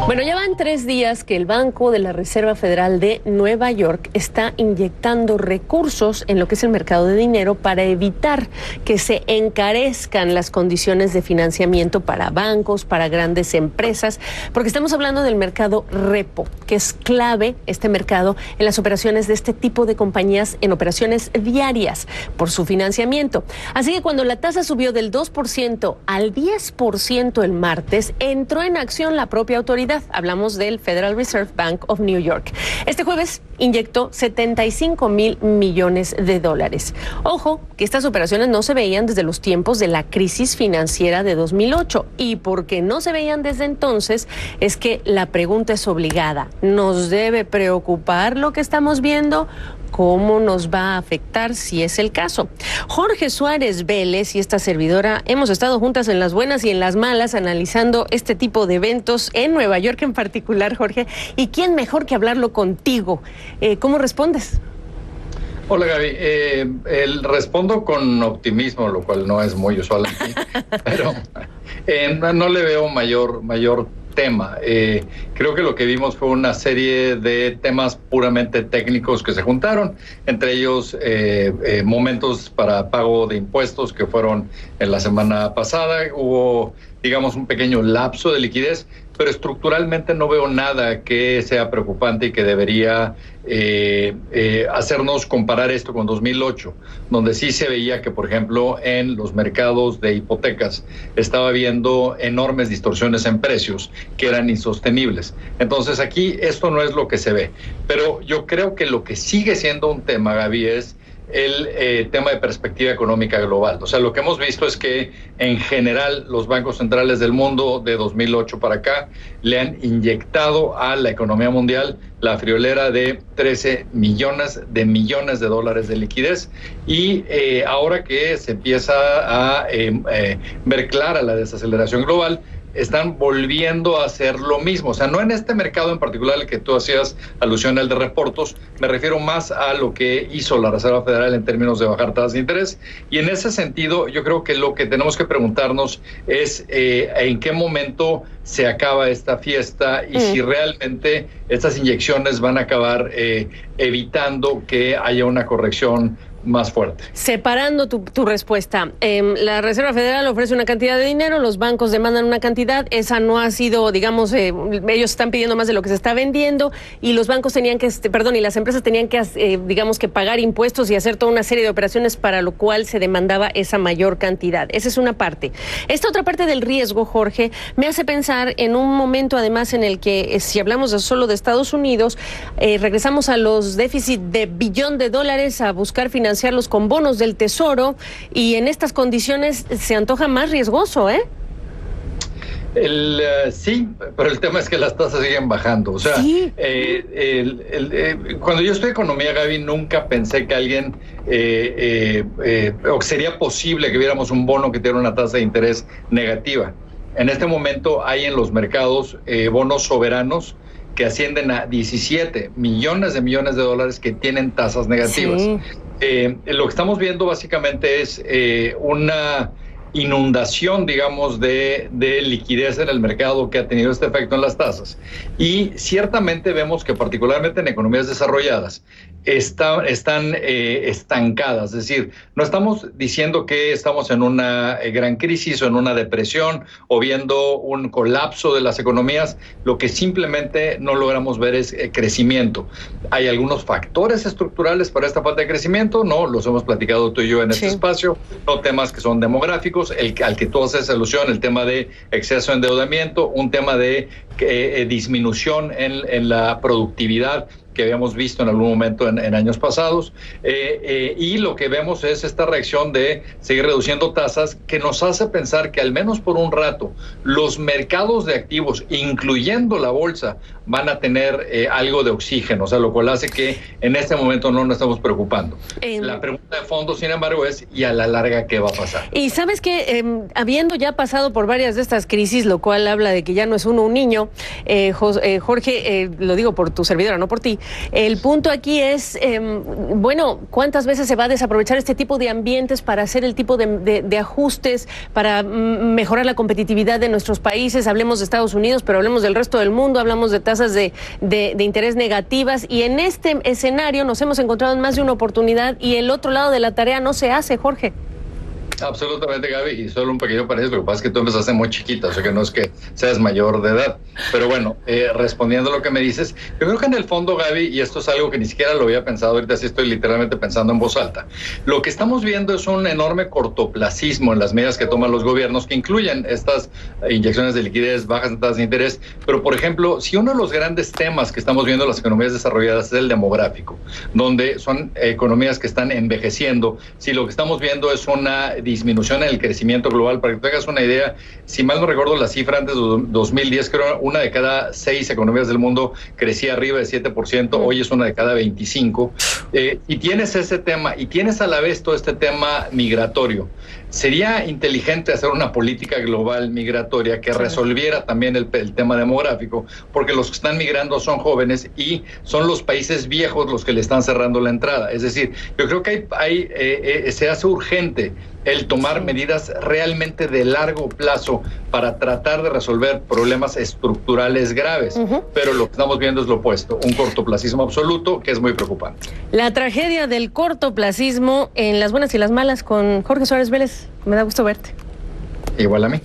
Bueno, ya van 3 días que el Banco de la Reserva Federal de Nueva York está inyectando recursos en lo que es el mercado de dinero para evitar que se encarezcan las condiciones de financiamiento para bancos, para grandes empresas, porque estamos hablando del mercado repo, que es clave este mercado en las operaciones de este tipo de compañías en operaciones diarias por su financiamiento. Así que cuando la tasa subió del 2% al 10% el martes, entró en acción la propia autoridad. Hablamos del Federal Reserve Bank of New York. Este jueves inyectó $75,000 millones. Ojo, que estas operaciones no se veían desde los tiempos de la crisis financiera de 2008. Y porque no se veían desde entonces, es que la pregunta es obligada. ¿Nos debe preocupar lo que estamos viendo? ¿Cómo nos va a afectar si es el caso? Jorge Suárez Vélez y esta servidora hemos estado juntas en las buenas y en las malas analizando este tipo de eventos en Nueva York en particular, Jorge. ¿Y quién mejor que hablarlo contigo? ¿Cómo respondes? Hola, Gaby. Respondo con optimismo, lo cual no es muy usual aquí, pero no le veo mayor tema. Creo que lo que vimos fue una serie de temas puramente técnicos que se juntaron, entre ellos momentos para pago de impuestos que fueron en la semana pasada. Hubo, digamos, un pequeño lapso de liquidez, pero estructuralmente no veo nada que sea preocupante y que debería hacernos comparar esto con 2008, donde sí se veía que, por ejemplo, en los mercados de hipotecas estaba habiendo enormes distorsiones en precios que eran insostenibles. Entonces aquí esto no es lo que se ve, pero yo creo que lo que sigue siendo un tema, Gaby, es el tema de perspectiva económica global. O sea, lo que hemos visto es que en general los bancos centrales del mundo de 2008 para acá le han inyectado a la economía mundial la friolera de 13 millones de dólares de liquidez, y ahora que se empieza a ver clara la desaceleración global, están volviendo a hacer lo mismo. O sea, no en este mercado en particular al que tú hacías alusión al de reportos, me refiero más a lo que hizo la Reserva Federal en términos de bajar tasas de interés. Y en ese sentido, yo creo que lo que tenemos que preguntarnos es en qué momento se acaba esta fiesta y si realmente estas inyecciones van a acabar evitando que haya una corrección más fuerte. Separando tu respuesta, la Reserva Federal ofrece una cantidad de dinero, los bancos demandan una cantidad, esa no ha sido, digamos, ellos están pidiendo más de lo que se está vendiendo, y los bancos tenían que, y las empresas tenían que, digamos, que pagar impuestos y hacer toda una serie de operaciones para lo cual se demandaba esa mayor cantidad. Esa es una parte. Esta otra parte del riesgo, Jorge, me hace pensar en un momento además en el que, si hablamos solo de Estados Unidos, regresamos a los déficits de $1 billón a buscar financiarlos con bonos del Tesoro, y en estas condiciones se antoja más riesgoso, ¿eh? Sí, pero el tema es que las tasas siguen bajando. O sea, ¿sí? Cuando yo estudié economía, Gaby, nunca pensé que alguien, o que sería posible que viéramos un bono que tuviera una tasa de interés negativa. En este momento hay en los mercados bonos soberanos que ascienden a 17 millones de dólares que tienen tasas negativas. Sí. Lo que estamos viendo básicamente es una inundación, digamos, de liquidez en el mercado que ha tenido este efecto en las tasas. Y ciertamente vemos que particularmente en economías desarrolladas están estancadas. Es decir, no estamos diciendo que estamos en una gran crisis o en una depresión o viendo un colapso de las economías. Lo que simplemente no logramos ver es crecimiento. Hay algunos factores estructurales para esta falta de crecimiento, ¿no? Los hemos platicado tú y yo en este espacio, no temas que son demográficos, al que tú haces alusión, el tema de exceso de endeudamiento, un tema de disminución en la productividad que habíamos visto en algún momento en años pasados, y lo que vemos es esta reacción de seguir reduciendo tasas que nos hace pensar que al menos por un rato los mercados de activos, incluyendo la bolsa, van a tener algo de oxígeno, o sea, lo cual hace que en este momento no nos estamos preocupando. La pregunta de fondo, sin embargo, es ¿y a la larga qué va a pasar? Y sabes que habiendo ya pasado por varias de estas crisis, lo cual habla de que ya no es uno un niño, Jorge, lo digo por tu servidora, no por ti, El punto aquí es, bueno, ¿cuántas veces se va a desaprovechar este tipo de ambientes para hacer el tipo de ajustes, para mejorar la competitividad de nuestros países? Hablemos de Estados Unidos, pero hablemos del resto del mundo, hablamos de tasas de interés negativas, y en este escenario nos hemos encontrado en más de una oportunidad y el otro lado de la tarea no se hace, Jorge. Absolutamente, Gaby, y solo un pequeño paréntesis, lo que pasa es que tú empezaste muy chiquita, o sea que no es que seas mayor de edad, pero bueno, respondiendo a lo que me dices, yo creo que en el fondo, Gaby, y esto es algo que ni siquiera lo había pensado, ahorita sí estoy literalmente pensando en voz alta, lo que estamos viendo es un enorme cortoplacismo en las medidas que toman los gobiernos, que incluyen estas inyecciones de liquidez, bajas en tasas de interés, pero por ejemplo, si uno de los grandes temas que estamos viendo en las economías desarrolladas es el demográfico, donde son economías que están envejeciendo, si lo que estamos viendo es una disminución en el crecimiento global. Para que tengas una idea, si mal no recuerdo la cifra, antes de 2010, creo una de cada 6 economías del mundo crecía arriba de 7%, hoy es una de cada 25. Y tienes ese tema, y tienes a la vez todo este tema migratorio. Sería inteligente hacer una política global migratoria que resolviera también el tema demográfico, porque los que están migrando son jóvenes y son los países viejos los que le están cerrando la entrada. Es decir, yo creo que se hace urgente el tomar medidas realmente de largo plazo para tratar de resolver problemas estructurales graves. Pero lo que estamos viendo es lo opuesto, un cortoplacismo absoluto que es muy preocupante. La tragedia del cortoplacismo en las buenas y las malas con Jorge Suárez Vélez. Me da gusto verte. Igual a mí.